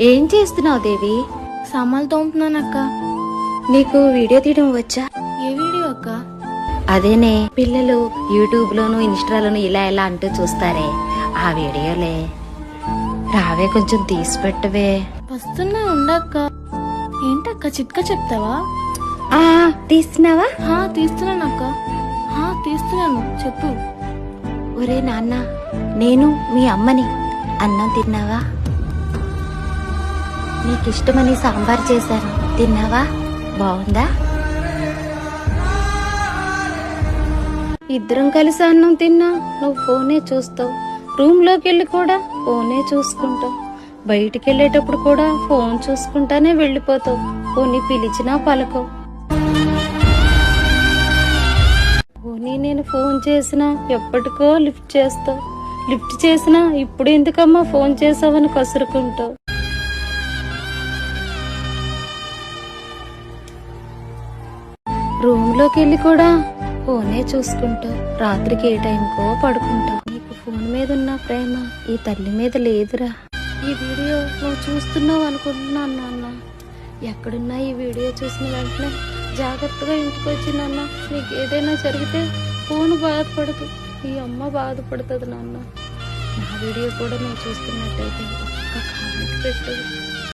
ఏం చేస్తున్నావు దేవి? సామాన్లు తోముతున్నానక్క. నీకు వీడియో తీయడం వచ్చా? ఏ వీడియో అక్క? అదేనే, పిల్లలు యూట్యూబ్ లోను ఇన్స్టాలోను ఇలా ఇలా అంటూ చూస్తారే, ఆ వీడియోలే. రావే, కొంచెం తీసి పెట్టవే. వస్తున్నా, ఉండక్క. ఏంటక్క చిట్కా చెప్తావా? తీస్తున్నావా? తీస్తున్నానక్క. తీస్తున్నాను, చెప్పు. ఒరే నాన్న, నేను మీ అమ్మని. అన్నం తిన్నావా? నీకిష్టమని సాంబార్ చేశాను, తిన్నావా? బాగుందా? ఇద్దరం కలిసి అన్నం తిన్నా, నువ్వు ఫోనే చూస్తావు. రూమ్ లోకి వెళ్ళి కూడా ఫోనే చూసుకుంటావు. బయటికి వెళ్ళేటప్పుడు కూడా ఫోన్ చూసుకుంటానే వెళ్ళిపోతావు. పోనీ పిలిచినా పలకవు. పోనీ నేను ఫోన్ చేసినా ఎప్పటికో లిఫ్ట్ చేస్తావు. లిఫ్ట్ చేసినా ఇప్పుడు ఎందుకమ్మా ఫోన్ చేసావని కసురుకుంటావు. రూమ్ లోకి వెళ్ళి కూడా ఫోనే చూసుకుంటావు. రాత్రికి ఏ టైంకో పడుకుంటావు. నీకు ఫోన్ మీద ఉన్న ప్రేమ ఈ తల్లి మీద లేదురా. ఈ వీడియో నువ్వు చూస్తున్నావు అనుకుంటున్నాను నాన్న. ఎక్కడున్నా ఈ వీడియో చూసిన వెంటనే జాగ్రత్తగా ఇంటికి వచ్చి నాన్న, నీకు ఏదైనా జరిగితే ఫోన్ బాధపడదు, ఈ అమ్మ బాధపడుతుంది నాన్న. నా వీడియో కూడా నువ్వు చూస్తున్నట్టయితే ఒక్క కామెంట్ పెట్టు.